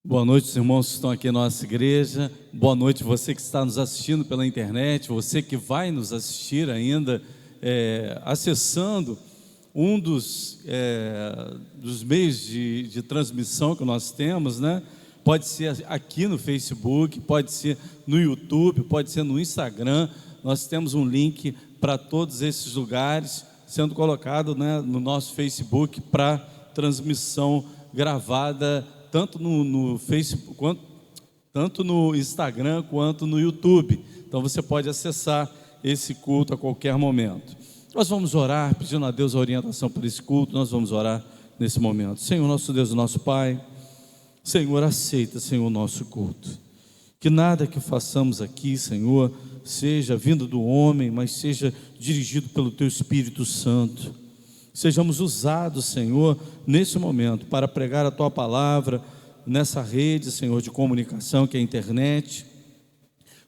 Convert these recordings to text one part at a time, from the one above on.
Boa noite, os irmãos que estão aqui na nossa igreja. Boa noite, você que está nos assistindo pela internet, você que vai nos assistir ainda, acessando um dos meios de transmissão que nós temos, né? Pode ser aqui no Facebook, pode ser no YouTube, pode ser no Instagram. Nós temos um link para todos esses lugares sendo colocado, né, no nosso Facebook para transmissão gravada tanto no Facebook, tanto no Instagram quanto no YouTube. Então você pode acessar esse culto a qualquer momento. Nós vamos orar, pedindo a Deus a orientação para esse culto. Nós vamos orar nesse momento. Senhor, nosso Deus, nosso Pai, Senhor, aceita, Senhor, o nosso culto. Que nada que façamos aqui, Senhor, seja vindo do homem, mas seja dirigido pelo Teu Espírito Santo. Sejamos usados, Senhor, nesse momento, para pregar a Tua palavra, nessa rede, Senhor, de comunicação, que é a internet.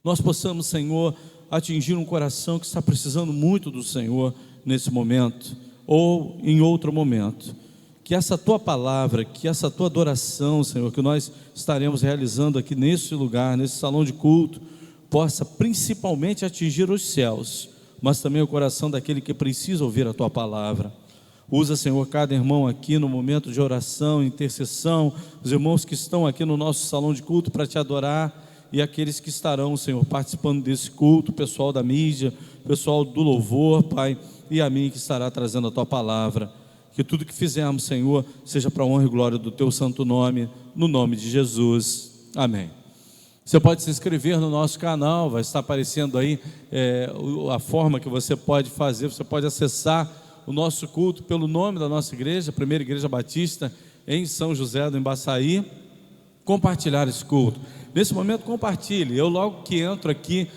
Nós possamos, Senhor, atingir um coração que está precisando muito do Senhor, nesse momento, ou em outro momento. Que essa Tua palavra, que essa Tua adoração, Senhor, que nós estaremos realizando aqui nesse lugar, nesse salão de culto, possa principalmente atingir os céus, mas também o coração daquele que precisa ouvir a Tua palavra. Usa, Senhor, cada irmão aqui no momento de oração, intercessão, os irmãos que estão aqui no nosso salão de culto para Te adorar, e aqueles que estarão, Senhor, participando desse culto, o pessoal da mídia, o pessoal do louvor, Pai, e a mim que estará trazendo a Tua palavra. Que tudo que fizermos, Senhor, seja para a honra e glória do Teu santo nome, no nome de Jesus. Amém. Você pode se inscrever no nosso canal, vai estar aparecendo aí a forma que você pode fazer. Você pode acessar o nosso culto pelo nome da nossa igreja, Primeira Igreja Batista, em São José do Embaçaí. Compartilhar esse culto. Nesse momento, compartilhe. Eu logo que entro aqui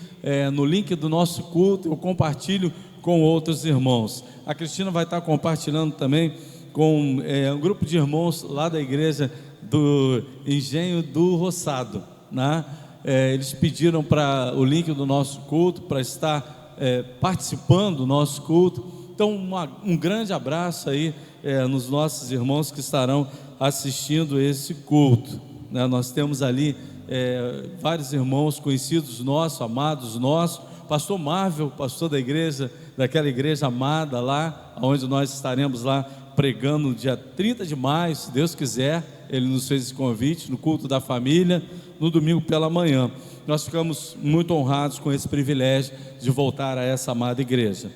no link do nosso culto, eu compartilho com outros irmãos. A Cristina vai estar compartilhando também com um grupo de irmãos lá da igreja do Engenho do Roçado, né? Eles pediram para o link do nosso culto, para estar participando do nosso culto. Então um grande abraço aí nos nossos irmãos que estarão assistindo esse culto, né? Nós temos ali vários irmãos conhecidos nossos, amados nossos. Pastor Marvel, pastor da igreja, daquela igreja amada lá, onde nós estaremos lá pregando no dia 30 de maio, se Deus quiser. Ele nos fez esse convite no culto da família, no domingo pela manhã. Nós ficamos muito honrados com esse privilégio de voltar a essa amada igreja.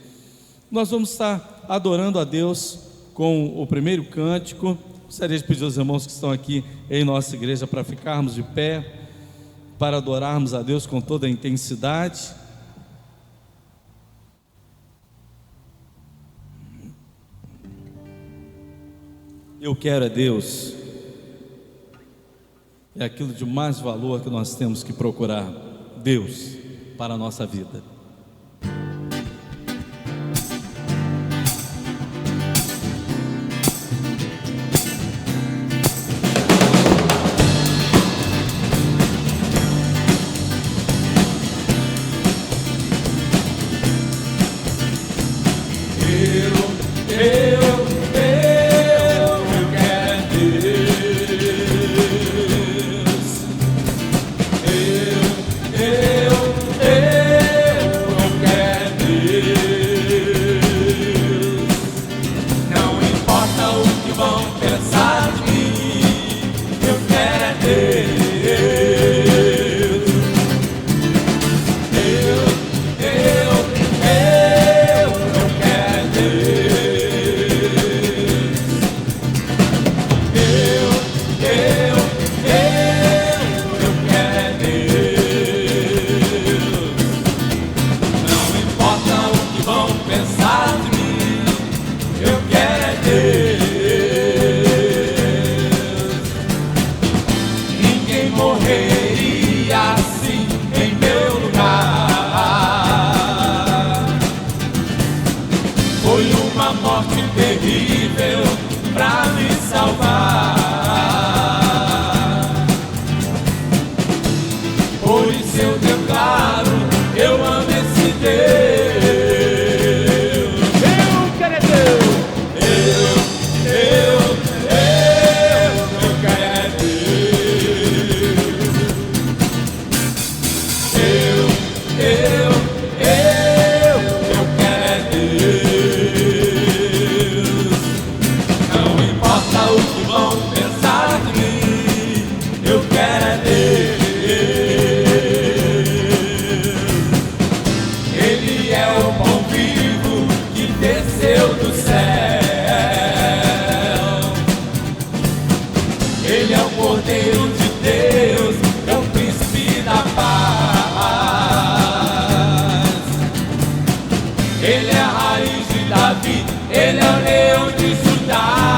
Nós vamos estar adorando a Deus com o primeiro cântico. Gostaria de pedir aos irmãos que estão aqui em nossa igreja para ficarmos de pé, para adorarmos a Deus com toda a intensidade. Eu quero é Deus, é aquilo de mais valor que nós temos que procurar, Deus, para a nossa vida. do céu. Ele é o Cordeiro de Deus, é o príncipe da paz. Ele é a raiz de Davi, ele é o leão de Judá.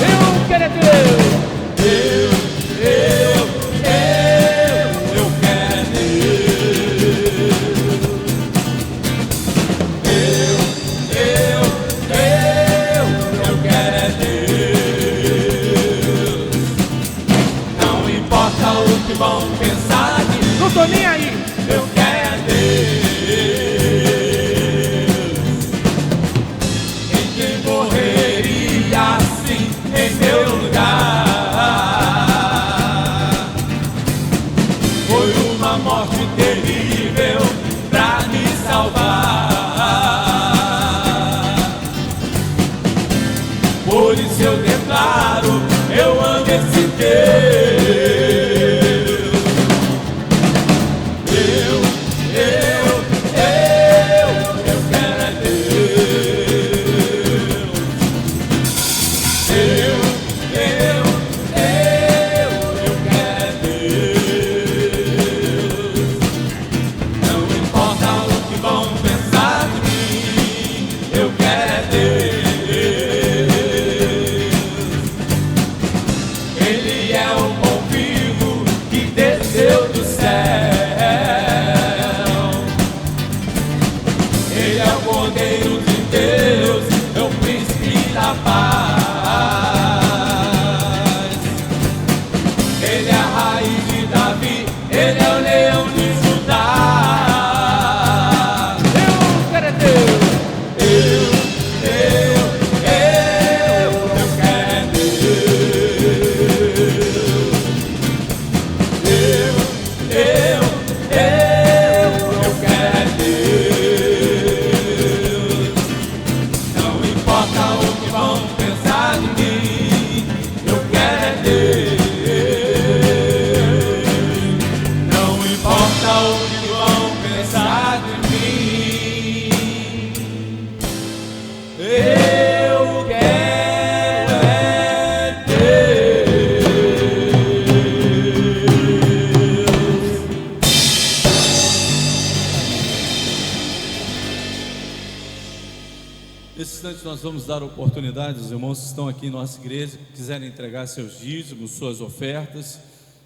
Eu quero é Deus. Eu quero é Deus. Eu quero é Deus. Não importa o que vão pensar de mim, Não tô nem aí. eu quero é Deus. Em quem morreria assim em meu lugar? Foi uma morte terrível pra me salvar. Por isso eu declaro, eu amo esse Deus. Eu quero é Deus. Eu quero é Deus. Não importa o que vão pensar de mim, eu quero é Deus. Ele é o pão vivo que desceu do céu. Ele é o Cordeiro de Deus, é o príncipe da paz. Ele é a raiz de Davi, ele é o leão de Judá. Eu quero é Deus. Eu quero é Deus. Eu quero é Deus. Não importa o que vão pensar de mim, eu quero é Deus. Não importa o que vão pensar de mim, eu quero é Deus. Nesse instante nós vamos dar oportunidade aos irmãos que estão aqui em nossa igreja, que quiserem entregar seus dízimos, suas ofertas.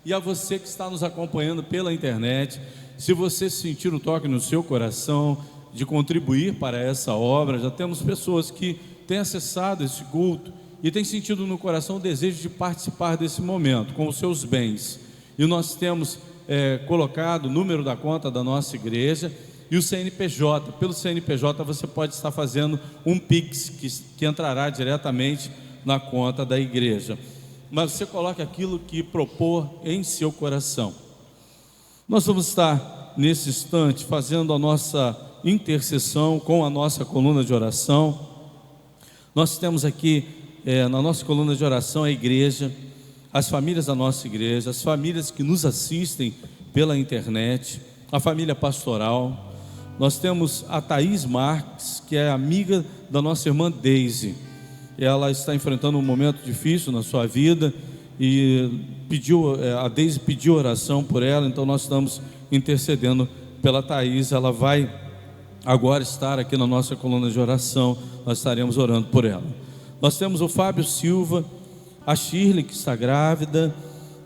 E a você que está nos acompanhando pela internet, se você sentir um toque no seu coração de contribuir para essa obra, já temos pessoas que têm acessado esse culto e têm sentido no coração o desejo de participar desse momento com os seus bens. E nós temos colocado o número da conta da nossa igreja e o CNPJ. Pelo CNPJ você pode estar fazendo um Pix que entrará diretamente na conta da igreja. Mas você coloca aquilo que propor em seu coração. Nós vamos estar nesse instante fazendo a nossa intercessão com a nossa coluna de oração. Nós temos aqui na nossa coluna de oração a igreja, as famílias da nossa igreja, as famílias que nos assistem pela internet, a família pastoral. Nós temos a Thaís Marques, que é amiga da nossa irmã Deise. Ela está enfrentando um momento difícil na sua vida e a Deise pediu oração por ela, então nós estamos intercedendo pela Thaís. Ela vai agora estar aqui na nossa coluna de oração, nós estaremos orando por ela. Nós temos o Fábio Silva, a Shirley, que está grávida,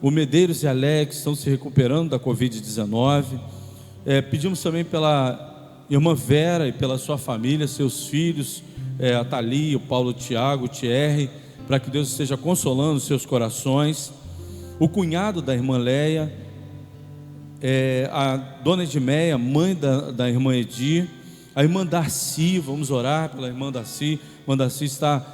o Medeiros e a Alex estão se recuperando da Covid-19. Pedimos também pela irmã Vera e pela sua família, seus filhos, a Thalia, o Paulo, o Tiago, o Thierry, para que Deus esteja consolando os seus corações. O cunhado da irmã Leia, a dona Edmeia, mãe da irmã Edi, a irmã Darcy, vamos orar pela irmã Darcy. A irmã Darcy está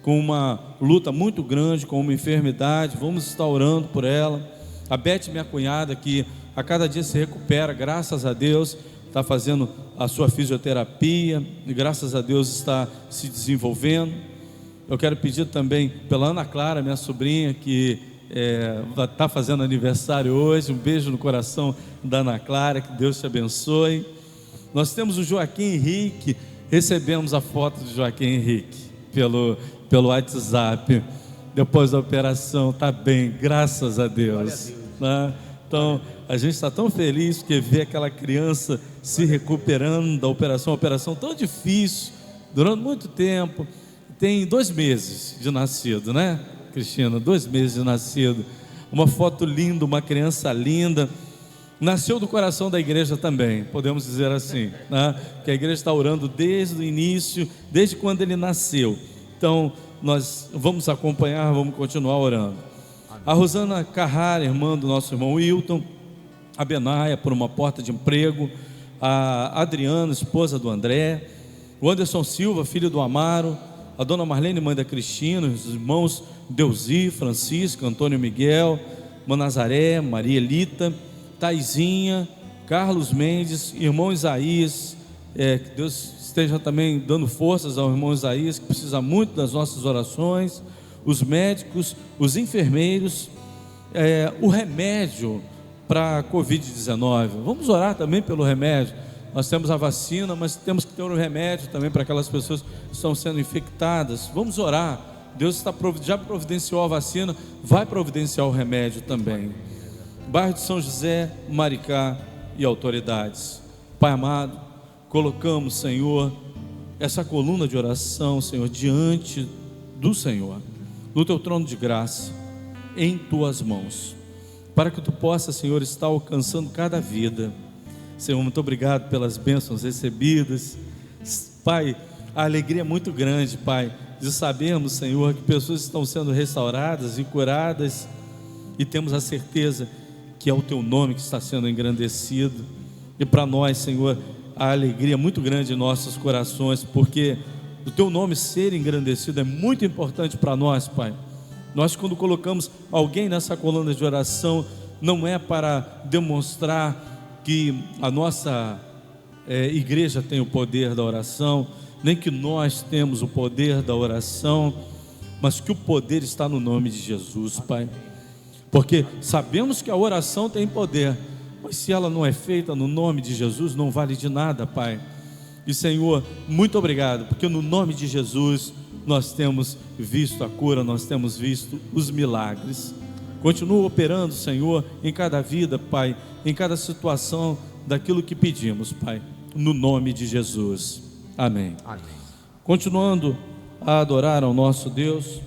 com uma luta muito grande, com uma enfermidade, vamos estar orando por ela. A Beth, minha cunhada, que a cada dia se recupera, graças a Deus, está fazendo a sua fisioterapia e graças a Deus está se desenvolvendo. Eu quero pedir também pela Ana Clara, minha sobrinha, que está fazendo aniversário hoje. Um beijo no coração da Ana Clara, que Deus te abençoe. Nós temos o Joaquim Henrique, recebemos a foto do Joaquim Henrique pelo WhatsApp, depois da operação, está bem, graças a Deus, né? Então, a gente está tão feliz porque vê aquela criança se recuperando da operação, uma operação tão difícil, durante muito tempo. Tem 2 meses de nascido, né, Cristina? 2 meses de nascido. Uma foto linda, uma criança linda. Nasceu do coração da igreja também, podemos dizer assim, né? Que a igreja está orando desde o início, desde quando ele nasceu. Então, nós vamos acompanhar, vamos continuar orando. A Rosana Carrara, irmã do nosso irmão Wilton, a Benaia, por uma porta de emprego, a Adriana, esposa do André, o Anderson Silva, filho do Amaro, a dona Marlene, mãe da Cristina, os irmãos Deusi, Francisco, Antônio Miguel, Manazaré, Maria Elita, Taizinha, Carlos Mendes, irmão Isaías, que Deus esteja também dando forças ao irmão Isaías, que precisa muito das nossas orações, os médicos, os enfermeiros, o remédio para a Covid-19, vamos orar também pelo remédio. Nós temos a vacina, mas temos que ter o remédio também para aquelas pessoas que estão sendo infectadas. Vamos orar. Deus já providenciou a vacina, vai providenciar o remédio também. Bairro de São José, Maricá e autoridades. Pai amado, colocamos, Senhor, essa coluna de oração, Senhor, diante do Senhor, no teu trono de graça, em tuas mãos, para que tu possa, Senhor, estar alcançando cada vida. Senhor, muito obrigado pelas bênçãos recebidas. Pai, a alegria é muito grande, Pai, de sabermos, Senhor, que pessoas estão sendo restauradas e curadas, e temos a certeza que é o teu nome que está sendo engrandecido. E para nós, Senhor, a alegria é muito grande em nossos corações, porque o teu nome ser engrandecido é muito importante para nós, Pai. Nós, quando colocamos alguém nessa coluna de oração, não é para demonstrar que a nossa igreja tem o poder da oração, nem que nós temos o poder da oração, mas que o poder está no nome de Jesus, Pai. Porque sabemos que a oração tem poder, mas se ela não é feita no nome de Jesus, não vale de nada, Pai. E Senhor, muito obrigado, porque no nome de Jesus nós temos visto a cura, nós temos visto os milagres. Continua operando, Senhor, em cada vida, Pai, em cada situação daquilo que pedimos, Pai, no nome de Jesus. Amém. Amém. Continuando a adorar ao nosso Deus,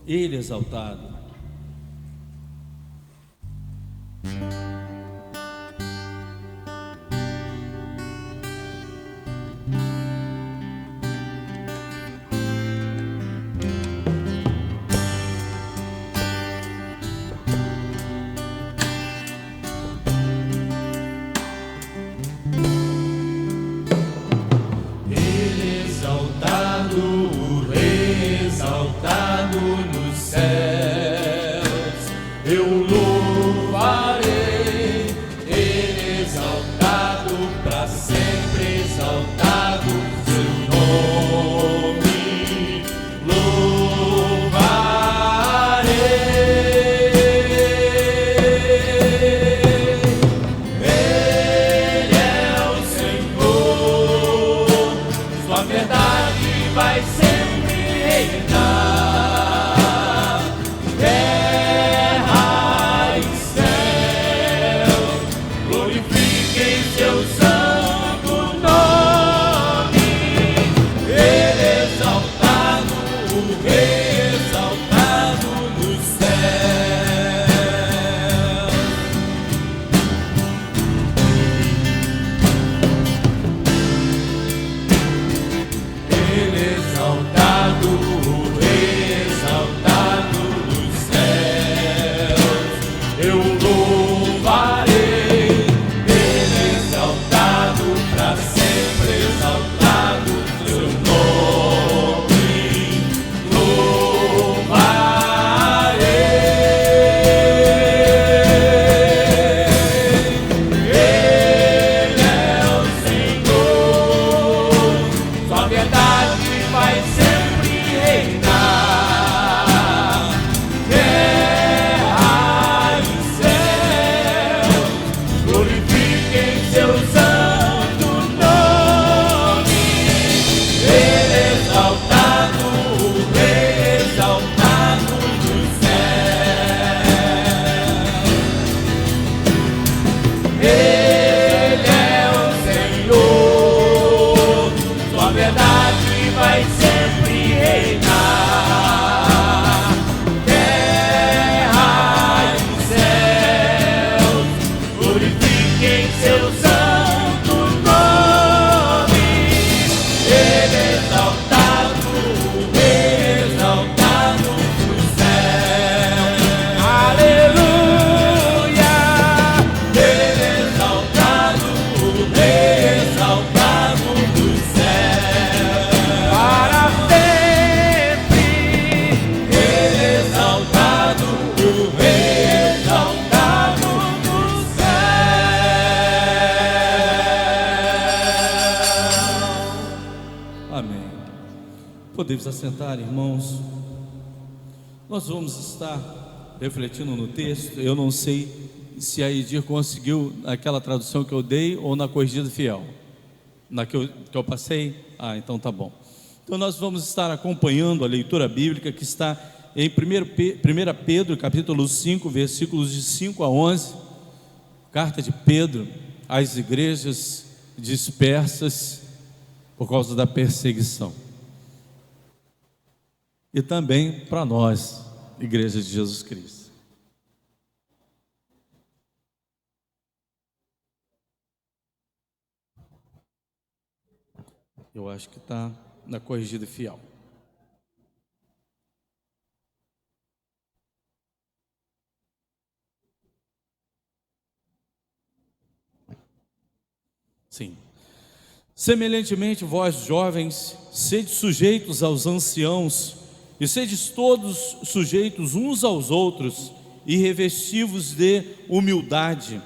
Ele exaltado. Ele exaltado, o Rei verdade vai sempre reinar. Terra e céus glorifiquem seu santo nome. Ele é exaltado nos céus. Aleluia. Ele é exaltado nos céus. Para sempre. Ele é exaltado nos céus. Amém. Podemos assentar, irmãos. Nós vamos estar refletindo no texto. Eu não sei se a Edir conseguiu aquela tradução que eu dei ou na Corrigida Fiel. Na que eu passei? Ah, então tá bom. Então nós vamos estar acompanhando a leitura bíblica que está em 1 Pedro, capítulo 5, versículos de 5 a 11. Carta de Pedro às igrejas dispersas por causa da perseguição. E também para nós, Igreja de Jesus Cristo. Eu acho que está na Corrigida Fiel. Sim. Semelhantemente, vós jovens, sede sujeitos aos anciãos, e sedes todos sujeitos uns aos outros, e revestivos de humildade,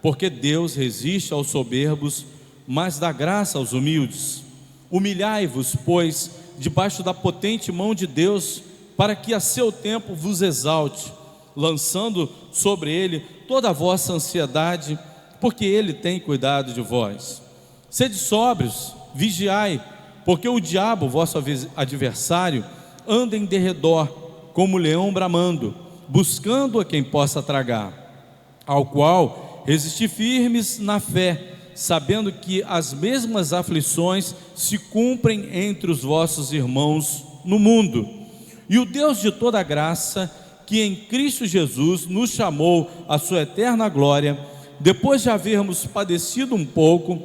porque Deus resiste aos soberbos, mas dá graça aos humildes. Humilhai-vos, pois, debaixo da potente mão de Deus, para que a seu tempo vos exalte, lançando sobre ele toda a vossa ansiedade, porque ele tem cuidado de vós. Sede sóbrios, vigiai, porque o diabo, vosso adversário, anda em derredor, como leão bramando, buscando a quem possa tragar, ao qual resisti firmes na fé, sabendo que as mesmas aflições se cumprem entre os vossos irmãos no mundo. E o Deus de toda graça, que em Cristo Jesus nos chamou à sua eterna glória, depois de havermos padecido um pouco,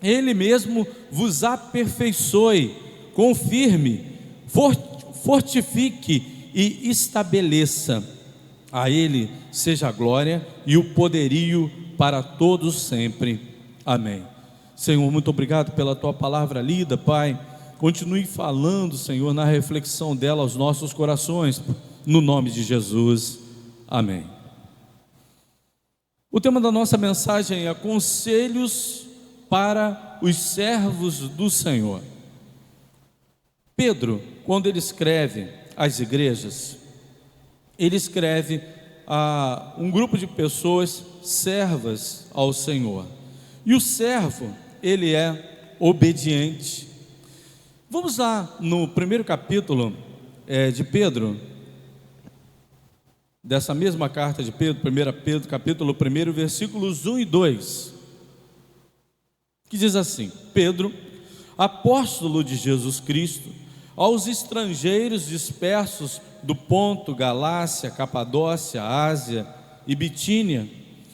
Ele mesmo vos aperfeiçoe, confirme, fortifique e estabeleça. A Ele seja a glória e o poderio para todos sempre. Amém. Senhor, muito obrigado pela Tua palavra lida, Pai. Continue falando, Senhor, na reflexão dela aos nossos corações, no nome de Jesus. Amém. O tema da nossa mensagem é conselhos para os servos do Senhor. Pedro, quando ele escreve às igrejas, ele escreve a um grupo de pessoas servas ao Senhor. E o servo, ele é obediente. Vamos lá no primeiro capítulo de Pedro, dessa mesma carta de Pedro, 1 Pedro, capítulo 1, versículos 1 e 2, que diz assim: Pedro, apóstolo de Jesus Cristo, aos estrangeiros dispersos do Ponto, Galácia, Capadócia, Ásia e Bitínia,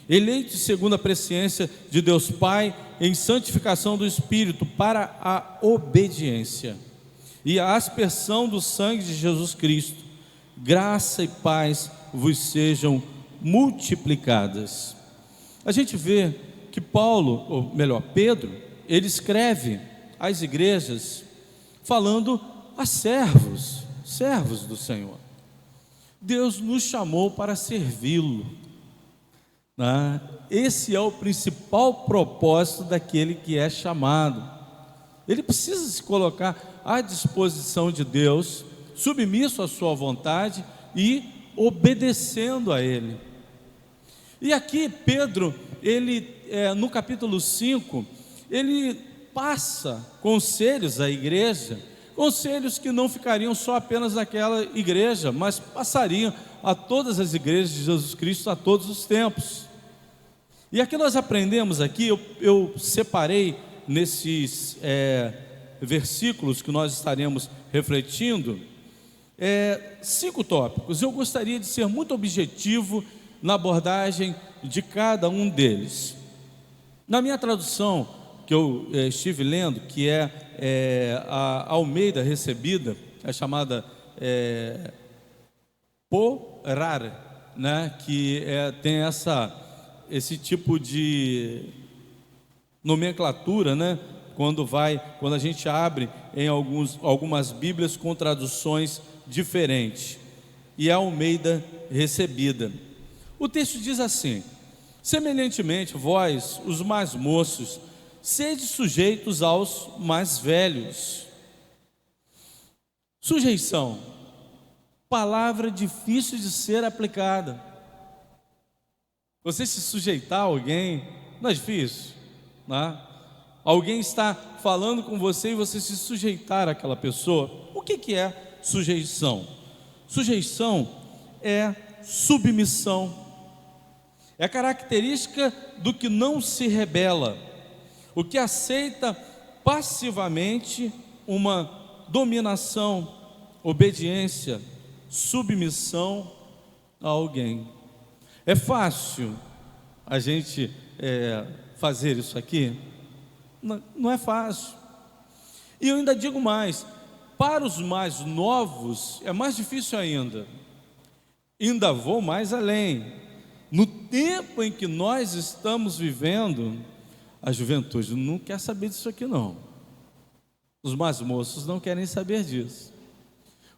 eleitos segundo a presciência de Deus Pai, em santificação do Espírito, para a obediência e a aspersão do sangue de Jesus Cristo, graça e paz vos sejam multiplicadas. A gente vê que Paulo, ou melhor, Pedro, ele escreve às igrejas falando a servos do Senhor. Deus nos chamou para servi-lo. Esse é o principal propósito daquele que é chamado. Ele precisa se colocar à disposição de Deus, submisso à sua vontade e obedecendo a Ele. E aqui Pedro, ele no capítulo 5, ele passa conselhos à igreja, conselhos que não ficariam só apenas naquela igreja, mas passariam a todas as igrejas de Jesus Cristo a todos os tempos. E aqui nós aprendemos aqui, eu separei nesses versículos que nós estaremos refletindo, 5 tópicos. Eu gostaria de ser muito objetivo na abordagem de cada um deles. Na minha tradução, que eu estive lendo, que a Almeida Recebida, é chamada Porar, né? Que tem esse tipo de nomenclatura, né? Quando a gente abre em algumas Bíblias com traduções diferentes, e a Almeida Recebida. O texto diz assim: semelhantemente, vós, os mais moços, sede sujeitos aos mais velhos. Sujeição, palavra difícil de ser aplicada. Você se sujeitar a alguém não é difícil, né? Alguém está falando com você e você se sujeitar àquela pessoa. O que é sujeição? Sujeição é submissão. É a característica do que não se rebela, o que aceita passivamente uma dominação, obediência, submissão a alguém. É fácil a gente fazer isso aqui? Não é fácil. E eu ainda digo mais: para os mais novos é mais difícil ainda. Ainda vou mais além. No tempo em que nós estamos vivendo, a juventude não quer saber disso aqui não. Os mais moços não querem saber disso.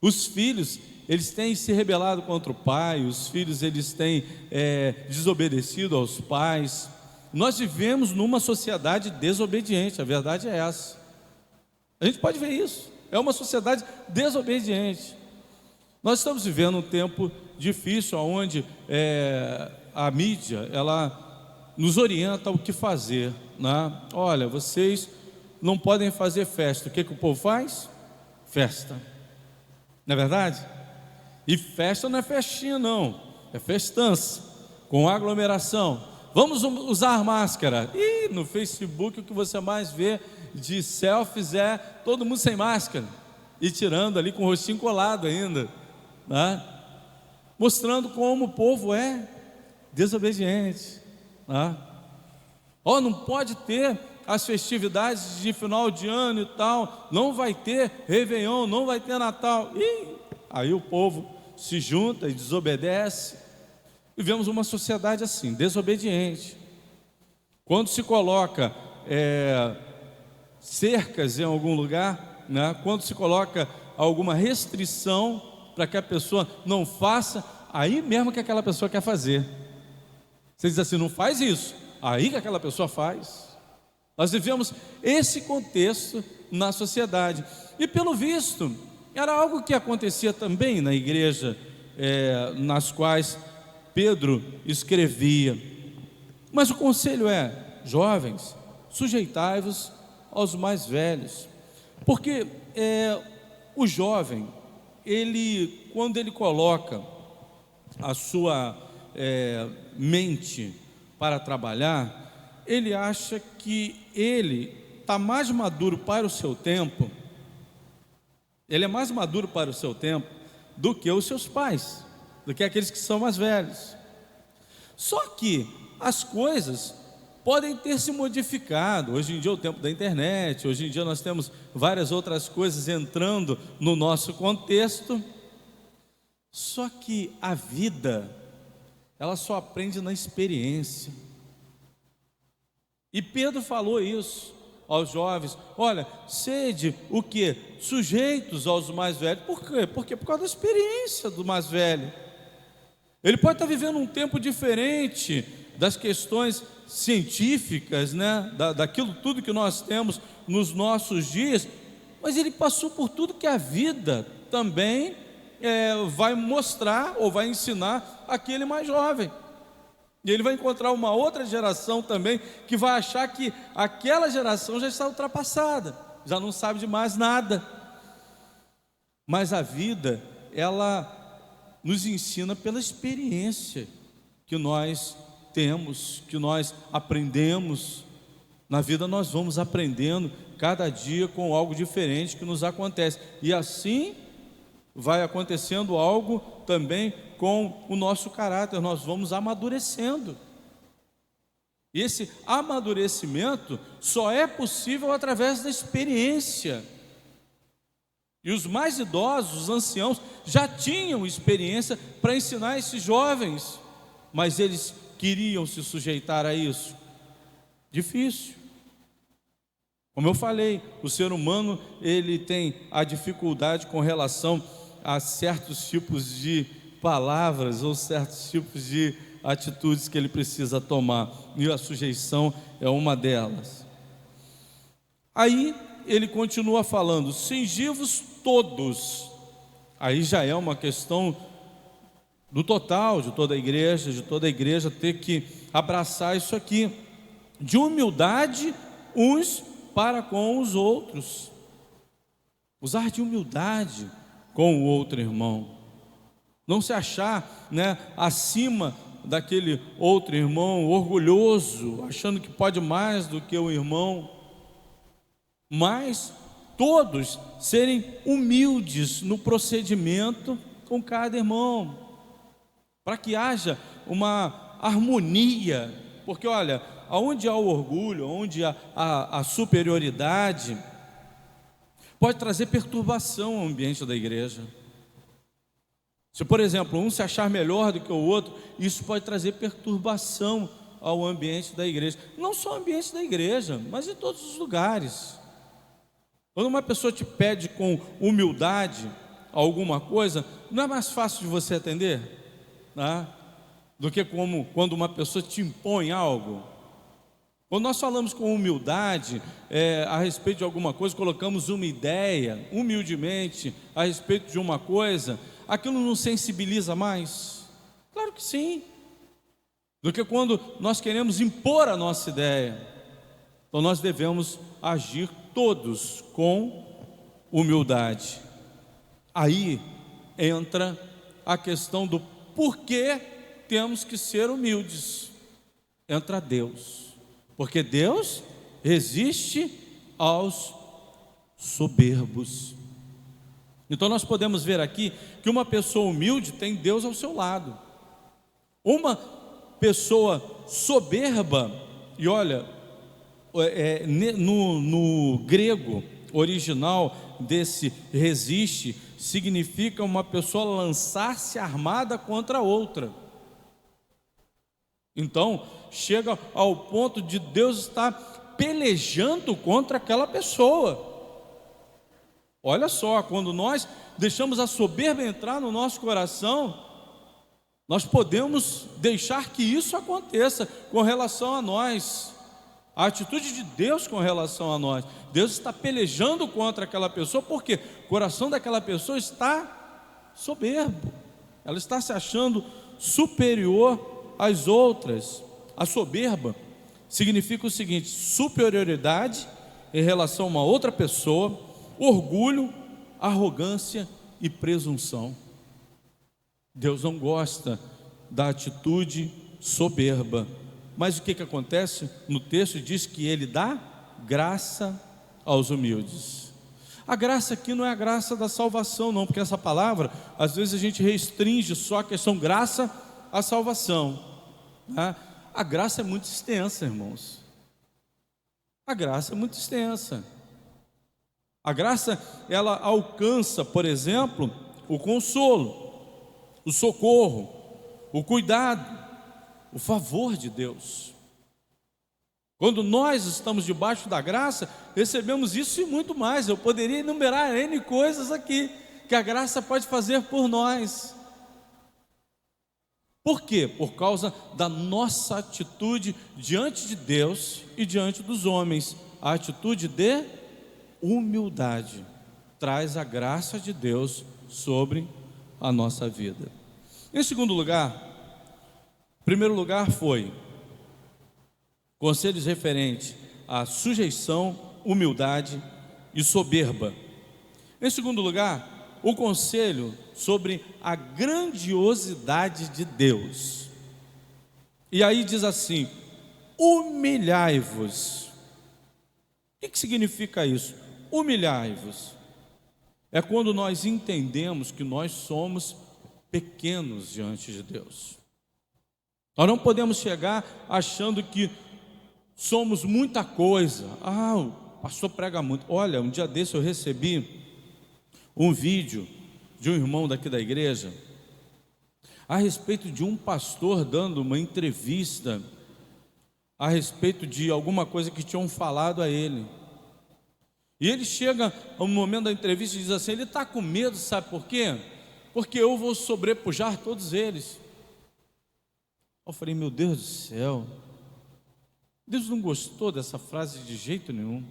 Os filhos, eles têm se rebelado contra o pai. Os filhos, eles têm desobedecido aos pais. Nós vivemos numa sociedade desobediente, a verdade é essa. A gente pode ver isso, é uma sociedade desobediente. Nós estamos vivendo um tempo difícil, onde a mídia, ela nos orienta o que fazer, né? Olha, vocês não podem fazer festa. O que o povo faz? Festa, não é verdade? E festa não é festinha não, é festança, com aglomeração. Vamos usar máscara. E no Facebook o que você mais vê de selfies é todo mundo sem máscara e tirando ali com o rostinho colado ainda, né? Mostrando como o povo é desobediente, né? Não pode ter as festividades de final de ano e tal, não vai ter Réveillon, não vai ter Natal. E aí o povo se junta e desobedece. Vivemos uma sociedade assim, desobediente. Quando se coloca cercas em algum lugar, né? Quando se coloca alguma restrição para que a pessoa não faça, aí mesmo que aquela pessoa quer fazer. Você diz assim: não faz isso, aí que aquela pessoa faz. Nós vivemos esse contexto na sociedade. E pelo visto, era algo que acontecia também na igreja, nas quais Pedro escrevia. Mas o conselho é: jovens, sujeitai-vos aos mais velhos. Porque o jovem, quando ele coloca a sua mente para trabalhar, ele acha que ele está mais maduro para o seu tempo. Ele é mais maduro para o seu tempo do que os seus pais, do que aqueles que são mais velhos. Só que as coisas podem ter se modificado. Hoje em dia é o tempo da internet, hoje em dia nós temos várias outras coisas entrando no nosso contexto. Só que a vida, ela só aprende na experiência. E Pedro falou isso aos jovens: olha, sede o quê? Sujeitos aos mais velhos. Por quê? Porque por causa da experiência do mais velho. Ele pode estar vivendo um tempo diferente das questões científicas, né? Daquilo tudo que nós temos nos nossos dias, mas ele passou por tudo que a vida também vai mostrar ou vai ensinar aquele mais jovem. E ele vai encontrar uma outra geração também que vai achar que aquela geração já está ultrapassada, já não sabe de mais nada. Mas a vida, ela nos ensina pela experiência que nós temos, que nós aprendemos. Na vida nós vamos aprendendo cada dia com algo diferente que nos acontece. E assim vai acontecendo algo também com o nosso caráter, nós vamos amadurecendo. E esse amadurecimento só é possível através da experiência. E os mais idosos, os anciãos, já tinham experiência para ensinar esses jovens, mas eles queriam se sujeitar a isso. Difícil. Como eu falei, o ser humano, ele tem a dificuldade com relação a certos tipos de palavras ou certos tipos de atitudes que ele precisa tomar, e a sujeição é uma delas. Aí ele continua falando: cingi-vos todos. Aí já é uma questão do total, de toda a igreja ter que abraçar isso aqui, de humildade uns para com os outros, usar de humildade com o outro irmão, não se achar, acima daquele outro irmão, orgulhoso, achando que pode mais do que o irmão, mas todos serem humildes no procedimento com cada irmão, para que haja uma harmonia, porque olha, onde há o orgulho, onde há a superioridade, pode trazer perturbação ao ambiente da igreja. Se, por exemplo, um se achar melhor do que o outro, isso pode trazer perturbação ao ambiente da igreja. Não só ao ambiente da igreja, mas em todos os lugares. Quando uma pessoa te pede com humildade alguma coisa, não é mais fácil de você atender, né? Do que quando uma pessoa te impõe algo. Quando nós falamos com humildade a respeito de alguma coisa, colocamos uma ideia, humildemente, a respeito de uma coisa, aquilo nos sensibiliza mais? Claro que sim. Do que quando nós queremos impor a nossa ideia. Então nós devemos agir todos com humildade. Aí entra a questão do porquê temos que ser humildes. Entra Deus. Porque Deus resiste aos soberbos. Então nós podemos ver aqui que uma pessoa humilde tem Deus ao seu lado. Uma pessoa soberba, e olha, no grego original desse resiste, significa uma pessoa lançar-se armada contra outra. Então, chega ao ponto de Deus estar pelejando contra aquela pessoa. Olha só, quando nós deixamos a soberba entrar no nosso coração, nós podemos deixar que isso aconteça com relação a nós. A atitude de Deus com relação a nós. Deus está pelejando contra aquela pessoa, porque o coração daquela pessoa está soberbo. Ela está se achando superior às outras. A soberba significa o seguinte: superioridade em relação a uma outra pessoa, orgulho, arrogância e presunção. Deus não gosta da atitude soberba. Mas o que acontece? No texto diz que Ele dá graça aos humildes. A graça aqui não é a graça da salvação não, porque essa palavra, às vezes a gente restringe só a questão graça à salvação, né? A graça é muito extensa, irmãos. A graça é muito extensa. A graça, ela alcança, por exemplo, o consolo, o socorro, o cuidado, o favor de Deus. Quando nós estamos debaixo da graça, recebemos isso e muito mais. Eu poderia enumerar N coisas aqui que a graça pode fazer por nós. Por quê? Por causa da nossa atitude diante de Deus e diante dos homens. A atitude de humildade traz a graça de Deus sobre a nossa vida. Em segundo lugar, primeiro lugar foi conselhos referentes à sujeição, humildade e soberba. Em segundo lugar, o conselho sobre a grandiosidade de Deus. E aí diz assim: humilhai-vos. O que significa isso? Humilhai-vos. É quando nós entendemos que nós somos pequenos diante de Deus. Nós não podemos chegar achando que somos muita coisa. O pastor prega muito. Olha, um dia desse eu recebi um vídeo de um irmão daqui da igreja a respeito de um pastor dando uma entrevista a respeito de alguma coisa que tinham falado a ele. E ele chega ao momento da entrevista e diz assim: ele está com medo, sabe por quê? Porque eu vou sobrepujar todos eles. Eu falei: meu Deus do céu, Deus não gostou dessa frase de jeito nenhum.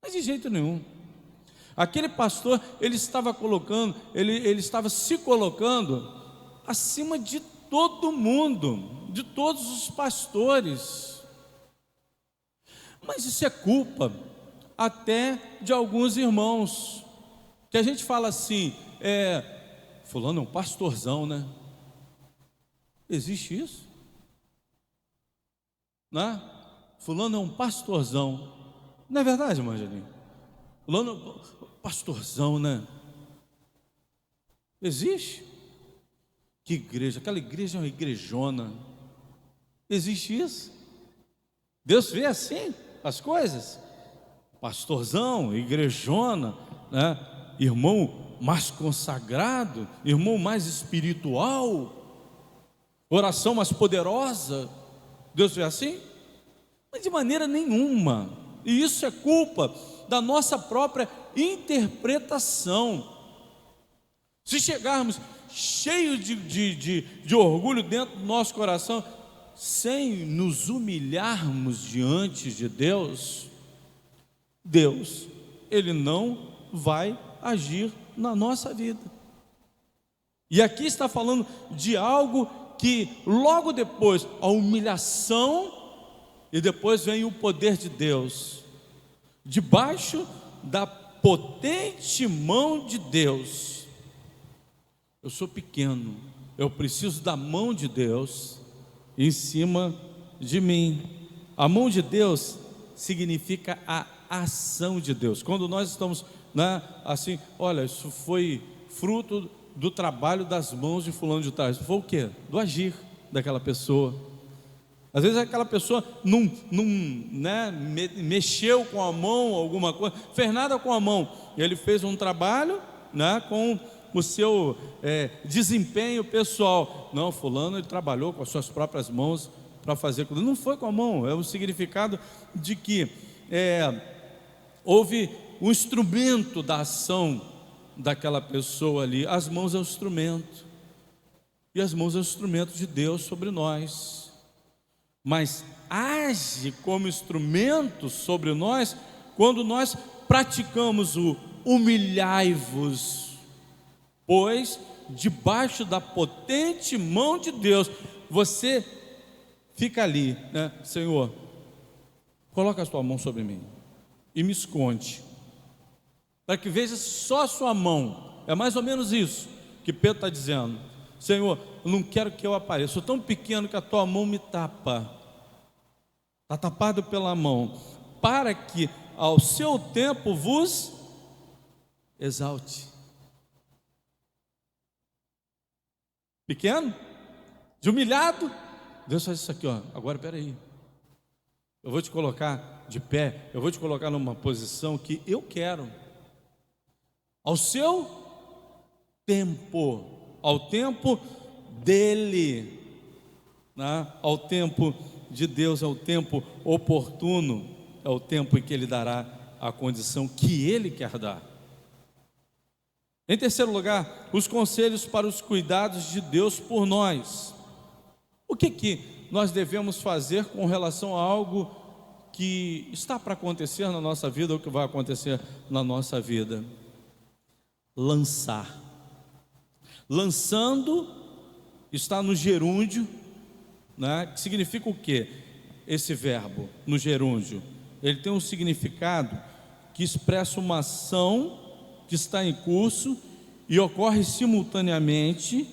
Mas de jeito nenhum. Aquele pastor, ele estava se colocando acima de todo mundo, de todos os pastores. Mas isso é culpa até de alguns irmãos, que a gente fala assim: fulano é um pastorzão, né? Existe isso? Né? Fulano é um pastorzão. Não é verdade, irmã Angelinha? Fulano é um pastorzão, né? Existe? Que igreja? Aquela igreja é uma igrejona. Existe isso? Deus vê assim as coisas? Pastorzão, igrejona, né? Irmão mais consagrado, irmão mais espiritual, oração mais poderosa. Deus vê assim? Mas de maneira nenhuma. E isso é culpa da nossa própria interpretação. Se chegarmos cheios de orgulho dentro do nosso coração, sem nos humilharmos diante de Deus, Ele não vai agir na nossa vida. E aqui está falando de algo que logo depois, a humilhação, e depois vem o poder de Deus, debaixo da potente mão de Deus. Eu sou pequeno, eu preciso da mão de Deus em cima de mim. A mão de Deus significa a ação de Deus. Quando nós estamos, né, assim, olha, isso foi fruto do trabalho das mãos de fulano de tal. Foi o quê? Do agir daquela pessoa. Às vezes aquela pessoa não né, mexeu com a mão, alguma coisa, fez nada com a mão. E ele fez um trabalho, né, com o seu desempenho pessoal. Não, fulano, ele trabalhou com as suas próprias mãos para fazer. Não foi com a mão. É o significado de que houve um instrumento da ação daquela pessoa ali. As mãos é o instrumento, e as mãos é o instrumento de Deus sobre nós, mas age como instrumento sobre nós quando nós praticamos o humilhai-vos, pois debaixo da potente mão de Deus. Você fica ali, né? Senhor, coloca a tua mão sobre mim e me esconde, para que veja só a sua mão. É mais ou menos isso que Pedro está dizendo. Senhor, eu não quero que eu apareça, sou tão pequeno que a tua mão me tapa, está tapado pela mão, para que ao seu tempo vos exalte. Pequeno, de humilhado, Deus faz isso aqui, ó. Agora espera aí, eu vou te colocar de pé, eu vou te colocar numa posição que eu quero, ao seu tempo, ao tempo dele, né? Ao tempo de Deus, ao tempo oportuno, é o tempo em que Ele dará a condição que Ele quer dar. Em terceiro lugar, os conselhos para os cuidados de Deus por nós. O que nós devemos fazer com relação a algo que está para acontecer na nossa vida, ou que vai acontecer na nossa vida? Lançar. Lançando está no gerúndio, né? Que significa o quê? Esse verbo no gerúndio, ele tem um significado que expressa uma ação que está em curso e ocorre simultaneamente,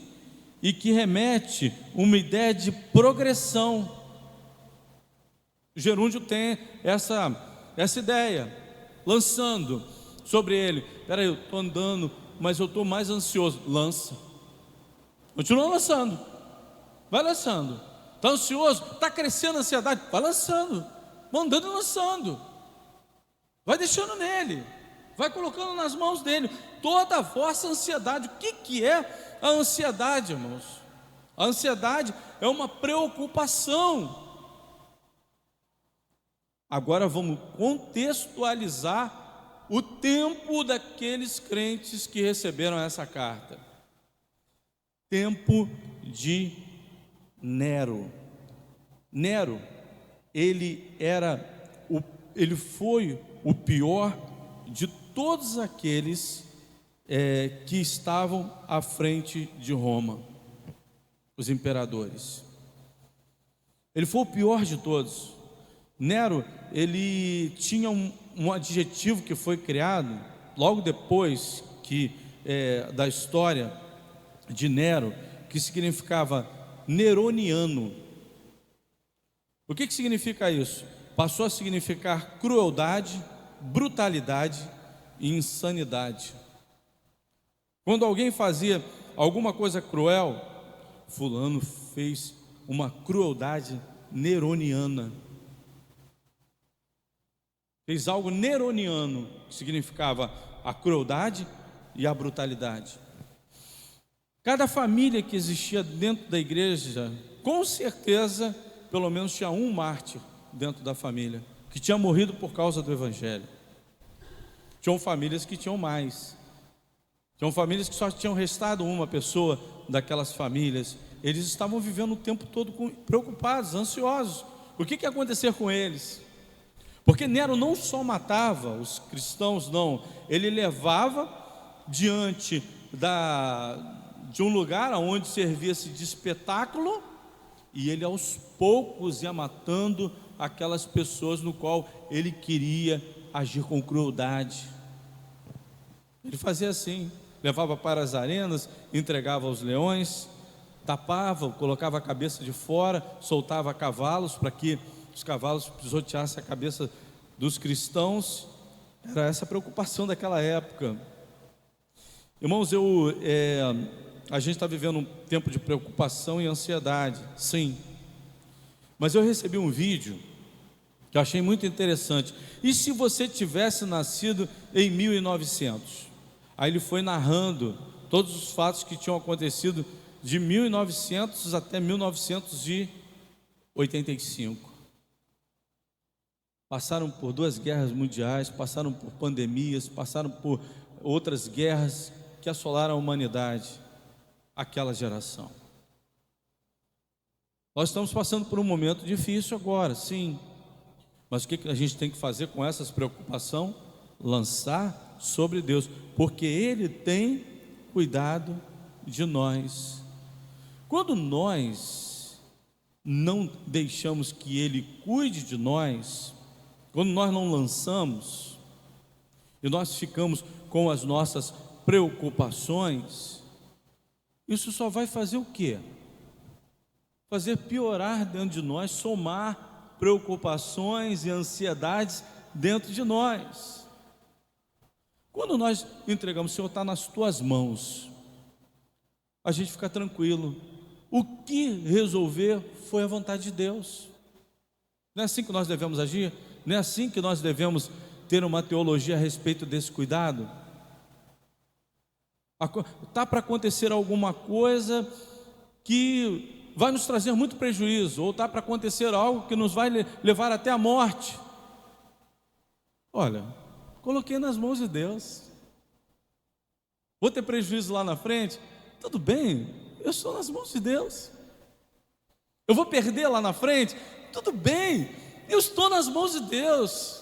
e que remete uma ideia de progressão. O gerúndio tem essa ideia, lançando sobre ele: peraí, eu estou andando, mas eu estou mais ansioso. Lança, continua lançando, vai lançando. Está ansioso, está crescendo a ansiedade, vai lançando, mandando e lançando, vai deixando nele, vai colocando nas mãos dele toda a vossa ansiedade. O que é a ansiedade, irmãos? A ansiedade é uma preocupação. Agora vamos contextualizar o tempo daqueles crentes que receberam essa carta. Tempo de Nero. Nero, ele foi o pior de todos aqueles que estavam à frente de Roma, os imperadores. Ele foi o pior de todos. Nero, ele tinha um adjetivo que foi criado logo depois da história de Nero, que significava neroniano. O que significa isso? Passou a significar crueldade, brutalidade e insanidade. Quando alguém fazia alguma coisa cruel, fulano fez uma crueldade neroniana. Fez algo neroniano, que significava a crueldade e a brutalidade. Cada família que existia dentro da igreja, com certeza, pelo menos tinha um mártir dentro da família, que tinha morrido por causa do evangelho. Tinham famílias que tinham mais. Tinham famílias que só tinham restado uma pessoa daquelas famílias. Eles estavam vivendo o tempo todo preocupados, ansiosos. O que ia acontecer com eles? Porque Nero não só matava os cristãos, não. Ele levava diante de um lugar onde servia-se de espetáculo, e ele aos poucos ia matando aquelas pessoas no qual ele queria agir com crueldade. Ele fazia assim, levava para as arenas, entregava aos leões, tapava, colocava a cabeça de fora, soltava cavalos para que os cavalos pisoteassem a cabeça dos cristãos. Era essa a preocupação daquela época. Irmãos, a gente está vivendo um tempo de preocupação e ansiedade, sim. Mas eu recebi um vídeo que eu achei muito interessante. E se você tivesse nascido em 1900? Aí ele foi narrando todos os fatos que tinham acontecido de 1900 até 1985. Passaram por 2 guerras mundiais, passaram por pandemias, passaram por outras guerras que assolaram a humanidade, aquela geração. Nós estamos passando por um momento difícil agora, sim. Mas o que a gente tem que fazer com essas preocupações? Lançar sobre Deus, porque Ele tem cuidado de nós. Quando nós não deixamos que Ele cuide de nós, quando nós não lançamos, e nós ficamos com as nossas preocupações, isso só vai fazer o quê? Fazer piorar dentro de nós, somar preocupações e ansiedades dentro de nós. Quando nós entregamos: Senhor, está nas tuas mãos, a gente fica tranquilo. O que resolver foi a vontade de Deus. Não é assim que nós devemos agir? Não é assim que nós devemos ter uma teologia a respeito desse cuidado? Está para acontecer alguma coisa que vai nos trazer muito prejuízo, ou está para acontecer algo que nos vai levar até a morte. Olha, coloquei nas mãos de Deus. Vou ter prejuízo lá na frente? Tudo bem, eu estou nas mãos de Deus. Eu vou perder lá na frente? Tudo bem, eu estou nas mãos de Deus.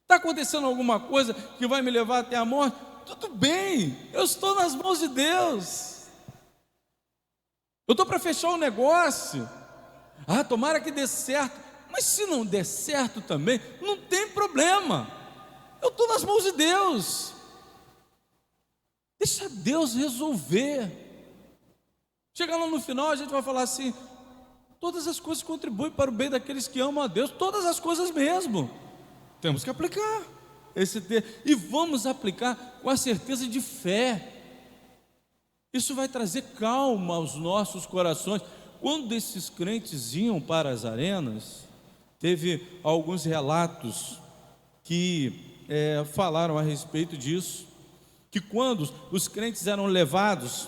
Está acontecendo alguma coisa que vai me levar até a morte? Tudo bem, eu estou nas mãos de Deus. Eu estou para fechar um negócio. Tomara que dê certo. Mas se não der certo também, não tem problema. Eu estou nas mãos de Deus. Deixa Deus resolver. Chegar lá no final, a gente vai falar assim: todas as coisas contribuem para o bem daqueles que amam a Deus. Todas as coisas mesmo. Temos que aplicar esse texto, e vamos aplicar com a certeza de fé. Isso vai trazer calma aos nossos corações. Quando esses crentes iam para as arenas, teve alguns relatos que falaram a respeito disso, que quando os crentes eram levados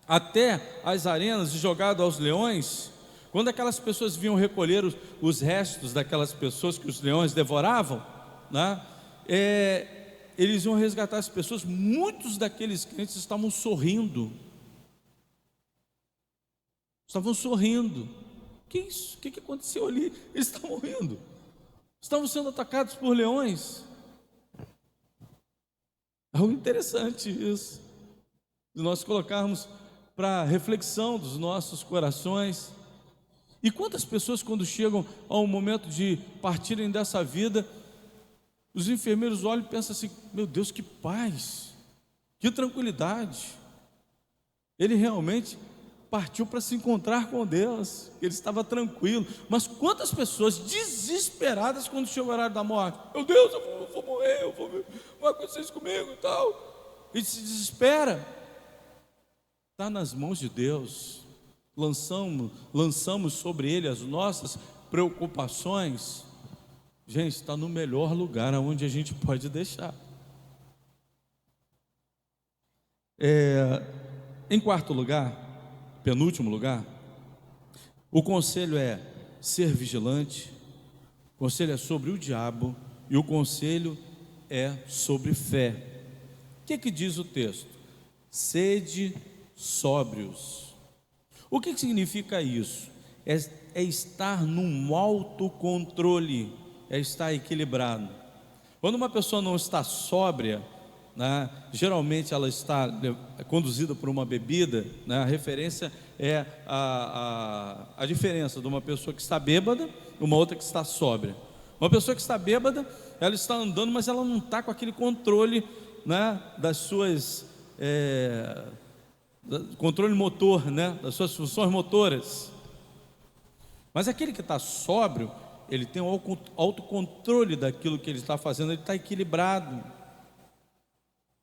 até as arenas e jogados aos leões, quando aquelas pessoas vinham recolher os restos daquelas pessoas que os leões devoravam, né, eles iam resgatar as pessoas. Muitos daqueles crentes estavam sorrindo. Estavam sorrindo. Que isso? O que aconteceu ali? Eles estavam rindo. Estavam sendo atacados por leões. É algo interessante isso, de nós colocarmos para reflexão dos nossos corações. E quantas pessoas, quando chegam ao momento de partirem dessa vida, os enfermeiros olham e pensam assim: meu Deus, que paz, que tranquilidade. Ele realmente partiu para se encontrar com Deus, ele estava tranquilo. Mas quantas pessoas desesperadas quando chega o horário da morte: meu Deus, eu vou morrer, vai acontecer isso comigo e tal. E se desespera. Está nas mãos de Deus. Lançamos sobre Ele as nossas preocupações. Gente, está no melhor lugar aonde a gente pode deixar. Em quarto lugar, penúltimo lugar, o conselho é ser vigilante. O conselho é sobre o diabo e o conselho é sobre fé. O que diz o texto? Sede sóbrios. O que significa isso? É estar num autocontrole, é estar equilibrado. Quando uma pessoa não está sóbria, né, geralmente ela está conduzida por uma bebida, né, a referência é a diferença de uma pessoa que está bêbada e uma outra que está sóbria. Uma pessoa que está bêbada, ela está andando, mas ela não está com aquele controle, né, das suas controle motor, né, das suas funções motoras. Mas aquele que está sóbrio, ele tem o autocontrole daquilo que ele está fazendo, ele está equilibrado.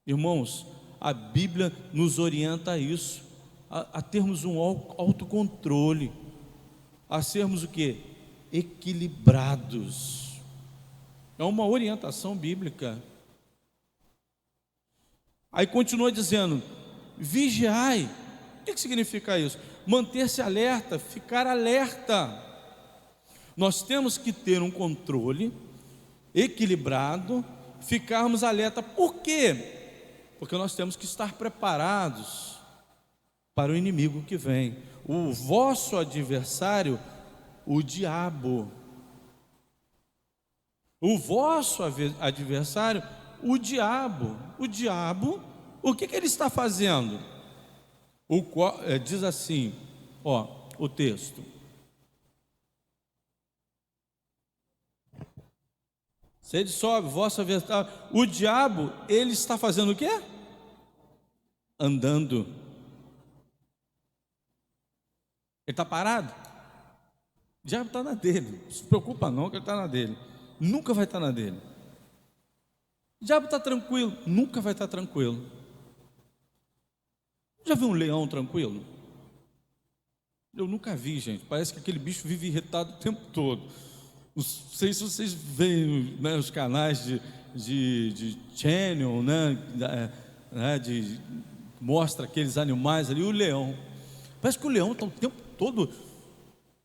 Irmãos, a Bíblia nos orienta a isso, a termos um autocontrole, a sermos o quê? Equilibrados. É uma orientação bíblica. Aí continua dizendo: vigiai. O que significa isso? Manter-se alerta, ficar alerta. Nós temos que ter um controle equilibrado, ficarmos alerta. Por quê? Porque nós temos que estar preparados para o inimigo que vem. O vosso adversário, o diabo. O vosso adversário, o diabo. O diabo, o que ele está fazendo? Diz assim, o texto: sede sóbrio, vosso adversário. O diabo, ele está fazendo o quê? Andando. Ele está parado? O diabo está na dele. Não se preocupa não, que ele está na dele. Nunca vai estar na dele. O diabo está tranquilo? Nunca vai estar tranquilo. Já viu um leão tranquilo? Eu nunca vi, gente. Parece que aquele bicho vive irritado o tempo todo. Não sei se vocês veem, né, os canais de Channel, né, mostra aqueles animais ali. O leão, parece que o leão está o tempo todo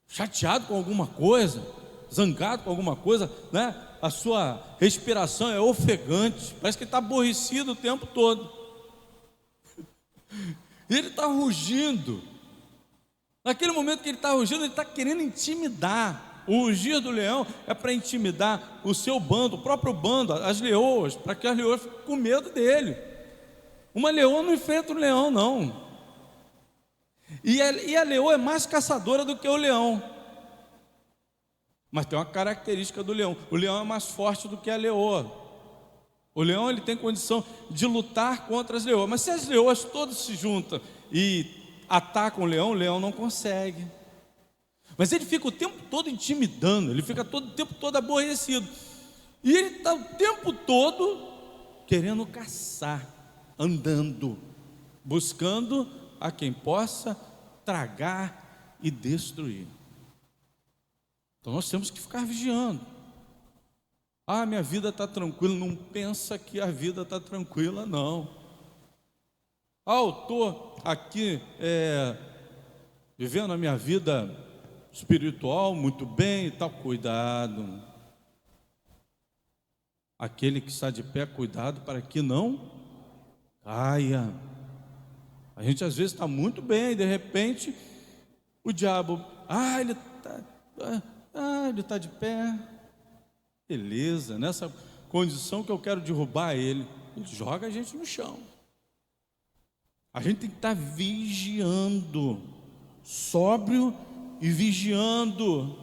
chateado com alguma coisa, zangado com alguma coisa, né? A sua respiração é ofegante, parece que ele está aborrecido o tempo todo. Ele está rugindo. Naquele momento que ele está rugindo, ele está querendo intimidar. O rugir do leão é para intimidar o seu bando, o próprio bando, as leoas, para que as leoas fiquem com medo dele. Uma leoa não enfrenta um leão, não. E a leoa é mais caçadora do que o leão. Mas tem uma característica do leão: o leão é mais forte do que a leoa. O leão, ele tem condição de lutar contra as leoas. Mas se as leoas todas se juntam e atacam o leão não consegue. Mas ele fica o tempo todo intimidando, ele fica o tempo todo aborrecido. E ele está o tempo todo querendo caçar, andando, buscando a quem possa tragar e destruir. Então nós temos que ficar vigiando. Ah, minha vida está tranquila. Não pensa que a vida está tranquila, não. Ah, eu estou aqui vivendo a minha vida espiritual muito bem e tal. Cuidado. Aquele que está de pé, cuidado para que não caia. A gente às vezes está muito bem e de repente o diabo, ele está de pé. Beleza, nessa condição que eu quero derrubar ele joga a gente no chão. A gente tem que estar vigiando, sóbrio e vigiando,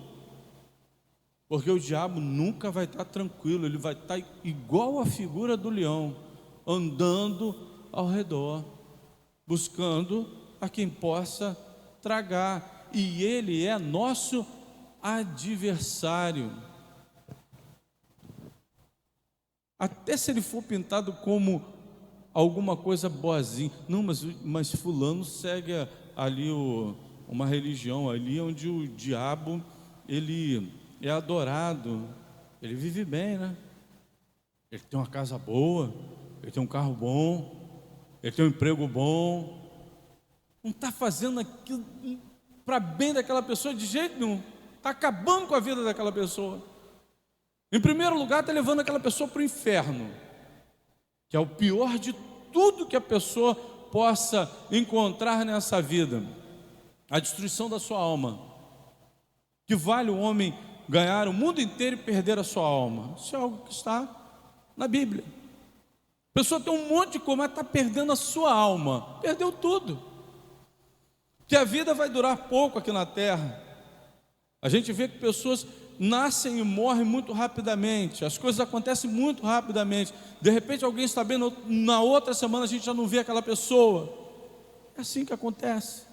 porque o diabo nunca vai estar tranquilo. Ele vai estar igual a figura do leão, andando ao redor, buscando a quem possa tragar, e ele é nosso adversário. Até se ele for pintado como alguma coisa boazinha, não, mas fulano segue ali uma religião ali onde o diabo ele é adorado, ele vive bem, né? Ele tem uma casa boa, ele tem um carro bom, ele tem um emprego bom. Não está fazendo aquilo para bem daquela pessoa de jeito nenhum. Está acabando com a vida daquela pessoa. Em primeiro lugar, está levando aquela pessoa para o inferno, que é o pior de tudo que a pessoa possa encontrar nessa vida. A destruição da sua alma. Que vale o homem ganhar o mundo inteiro e perder a sua alma? Isso é algo que está na Bíblia. A pessoa tem um monte de coisa, mas está perdendo a sua alma. Perdeu tudo. Que a vida vai durar pouco aqui na terra. A gente vê que pessoas nascem e morrem muito rapidamente. As coisas acontecem muito rapidamente. De repente alguém está bem, na outra semana a gente já não vê aquela pessoa. É assim que acontece.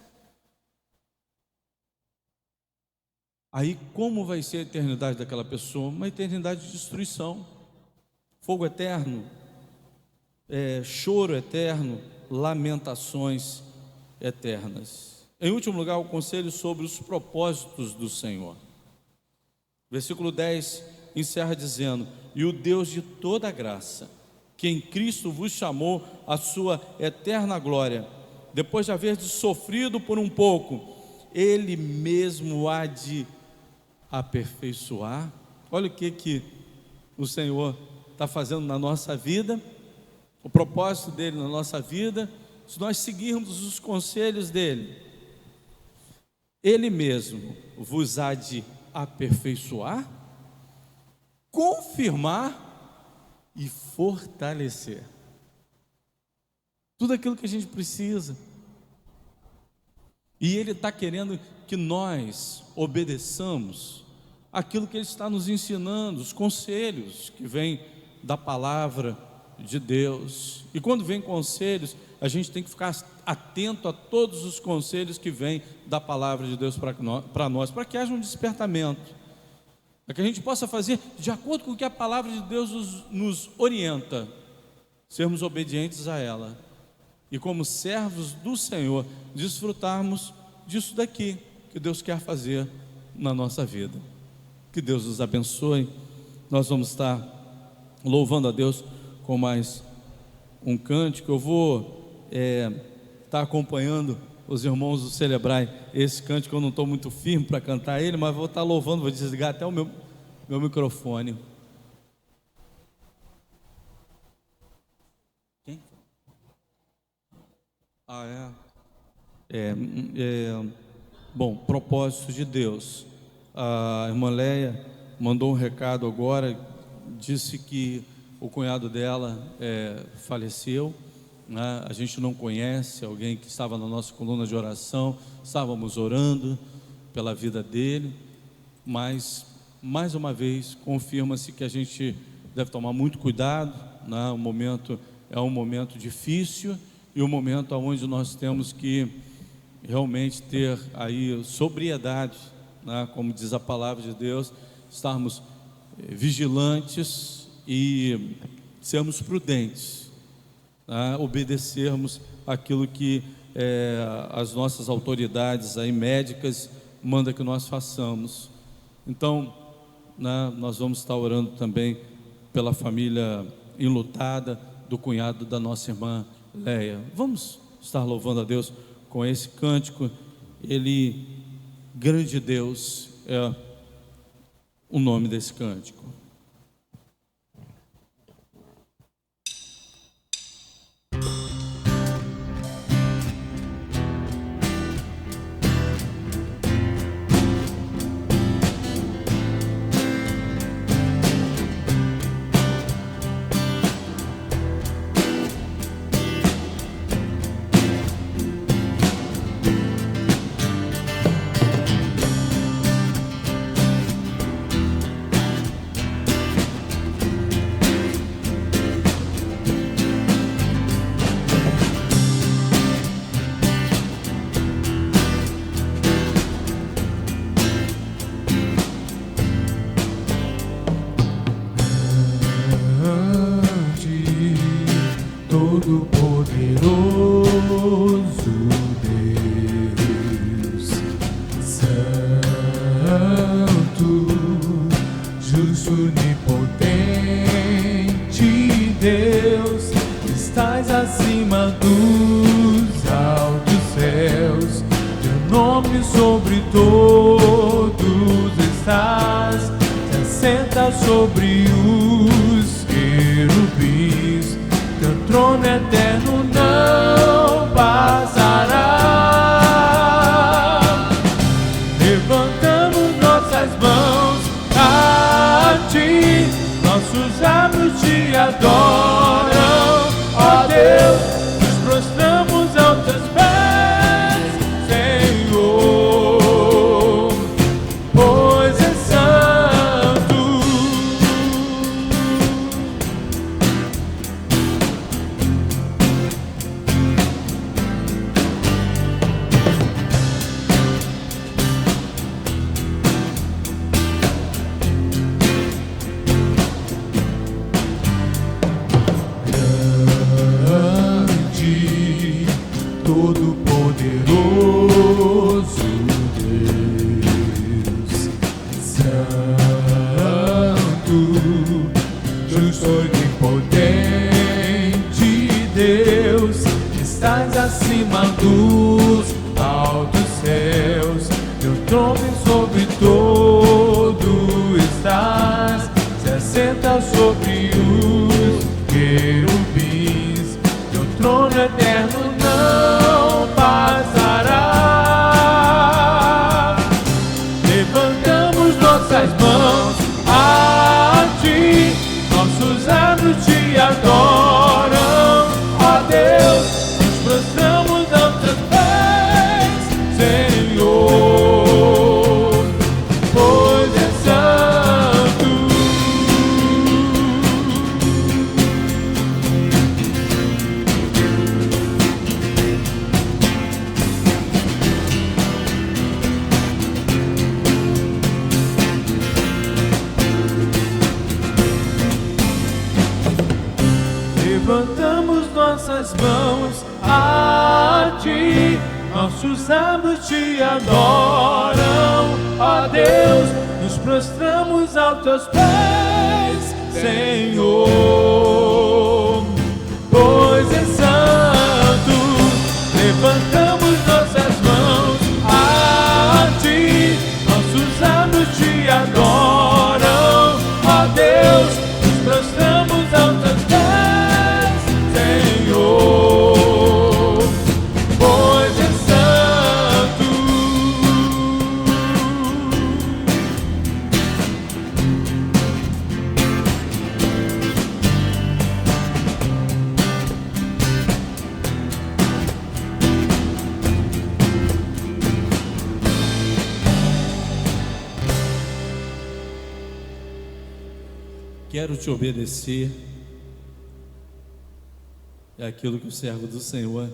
Aí como vai ser a eternidade daquela pessoa? Uma eternidade de destruição, fogo eterno, choro eterno, lamentações eternas. Em último lugar, o conselho sobre os propósitos do Senhor. Versículo 10 encerra dizendo: e o Deus de toda graça, que em Cristo vos chamou à sua eterna glória, depois de haver sofrido por um pouco, Ele mesmo há de aperfeiçoar. Olha o que o Senhor está fazendo na nossa vida, o propósito dele na nossa vida, se nós seguirmos os conselhos dele. Ele mesmo vos há de aperfeiçoar, confirmar e fortalecer. Tudo aquilo que a gente precisa. E Ele está querendo que nós obedeçamos aquilo que Ele está nos ensinando, os conselhos que vêm da palavra de Deus. E quando vem conselhos, a gente tem que ficar atento a todos os conselhos que vêm da palavra de Deus para nós, para que haja um despertamento, para que a gente possa fazer de acordo com o que a palavra de Deus nos orienta, sermos obedientes a ela, e como servos do Senhor, desfrutarmos disso daqui que Deus quer fazer na nossa vida. Que Deus nos abençoe. Nós vamos estar louvando a Deus com mais um cântico. Eu vou estar acompanhando os irmãos do Celebrai esse cântico. Eu não estou muito firme para cantar ele, mas vou estar louvando. Vou desligar até o meu microfone. Quem? Bom, propósito de Deus. A irmã Leia mandou um recado agora, disse que o cunhado dela faleceu, né? A gente não conhece, alguém que estava na nossa coluna de oração, estávamos orando pela vida dele, mas mais uma vez confirma-se que a gente deve tomar muito cuidado, né? O momento é um momento difícil e um momento onde nós temos que realmente ter aí sobriedade, né? Como diz a palavra de Deus, estarmos vigilantes e sermos prudentes, tá? Obedecermos aquilo que as nossas autoridades aí, médicas, mandam que nós façamos. Então, né, nós vamos estar orando também pela família enlutada do cunhado da nossa irmã Leia. Vamos estar louvando a Deus com esse cântico. Ele, grande Deus, é o nome desse cântico. Todo-Poderoso Deus, Santo, justo, onipotente Deus, estás acima dos altos céus, teu nome sobre todos estás, te assenta sobre os querubins, teu trono eterno não passará. Levantamos nossas mãos a ti, nossos lábios te adoram, ó Deus, nos prostramos aos teus pés, Senhor, pois és santo. Todo-Poderoso Deus, Santo, justo, onipotente Deus, estás acima dos altos céus, teu trono sobre todo estás, se assenta sobre os querubins, teu trono eterno não passará. Levantamos nossas mãos a ti, nossos lábios te adoram, ó Deus, nos prostramos aos teus pés, Senhor, pois és santo. Levantamos nossas mãos a ti, nossos lábios te adoram, ó Deus, nos prostramos aos teus pés, Senhor, pois és santo. Levantamos nossas mãos a ti, nossos lábios te adoram, ó Deus, nos prostramos aos teus pés, Senhor, pois és santo. Quero te obedecer. É aquilo que o servo do Senhor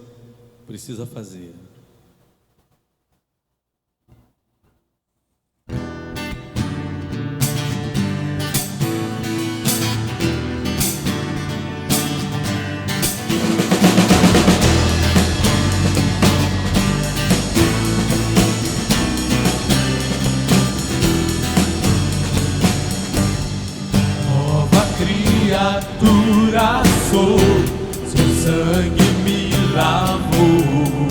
precisa fazer. sangue me lavou.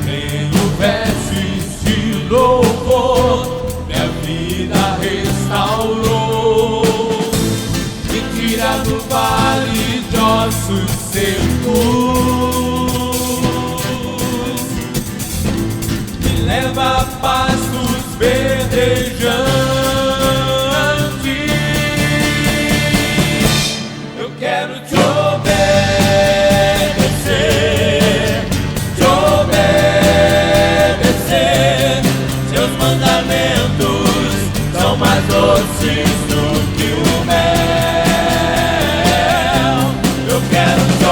Tenho vestes de louvor, minha vida restaurou. Me tira do vale de ossos secos, me leva a pastos verdejantes. Eu quero te obedecer, seus mandamentos são mais doces do que o mel. Eu quero te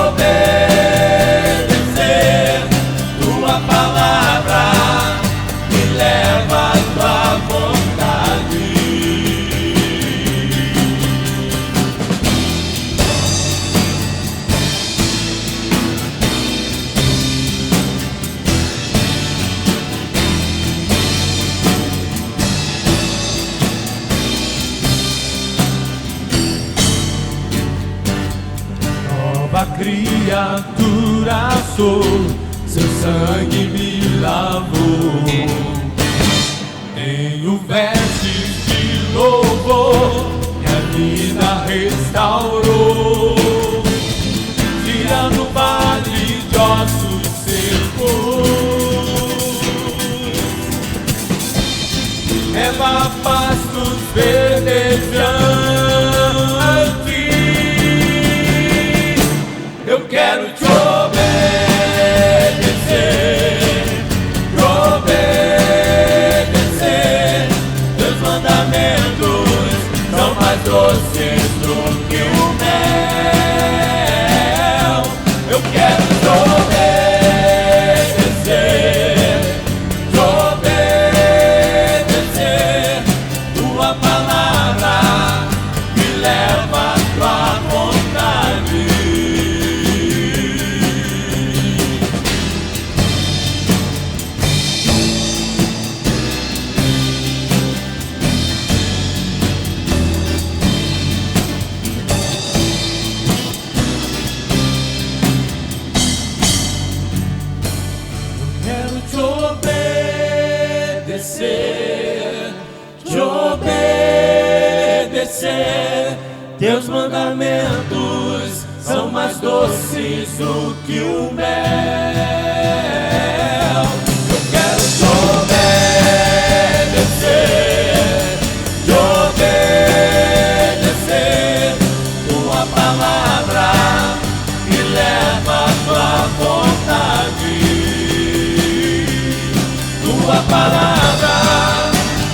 obedecer, tua palavra me leva à tua vontade. Nova criatura sou, seu sangue me lavou. Tenho vestes de louvor, minha vida restaurou. Tira no vale de ossos secos, leva a pastos verdejantes. Eu quero te obedecer, teus mandamentos são mais doces do que o mel. Eu quero te obedecer, tua palavra me leva à tua vontade. Quero te obedecer, teus mandamentos são mais doces do que o mel. Eu quero te obedecer, tua palavra me leva à tua vontade. Tua palavra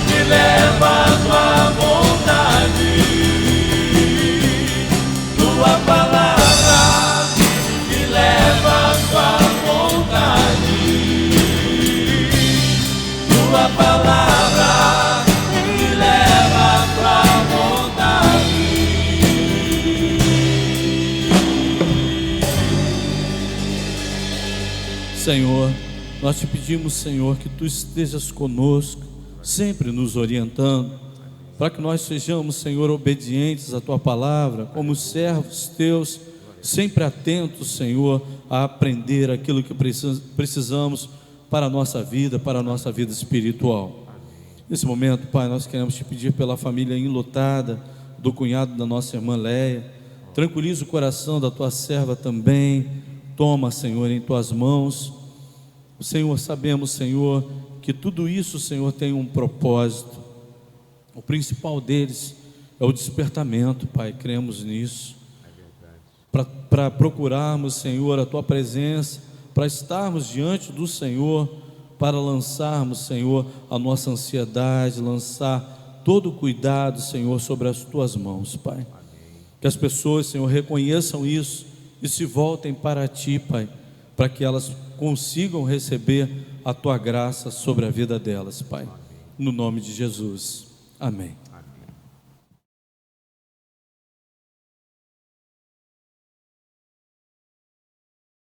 me leva à tua vontade. Tua palavra me leva à tua vontade. Tua palavra me leva à tua vontade. Senhor, nós te pedimos, Senhor, que Tu estejas conosco, sempre nos orientando, para que nós sejamos, Senhor, obedientes à Tua palavra, como servos Teus, sempre atentos, Senhor, a aprender aquilo que precisamos para a nossa vida espiritual. Nesse momento, Pai, nós queremos te pedir pela família enlutada do cunhado da nossa irmã Leia. Tranquiliza o coração da Tua serva também. Toma, Senhor, em Tuas mãos. Senhor, sabemos, Senhor, que tudo isso, Senhor, tem um propósito. O principal deles é o despertamento, Pai, cremos nisso. Para procurarmos, Senhor, a Tua presença, para estarmos diante do Senhor, para lançarmos, Senhor, a nossa ansiedade, lançar todo o cuidado, Senhor, sobre as Tuas mãos, Pai. Que as pessoas, Senhor, reconheçam isso e se voltem para Ti, Pai, para que elas consigam receber a Tua graça sobre a vida delas, Pai. No nome de Jesus. Amém.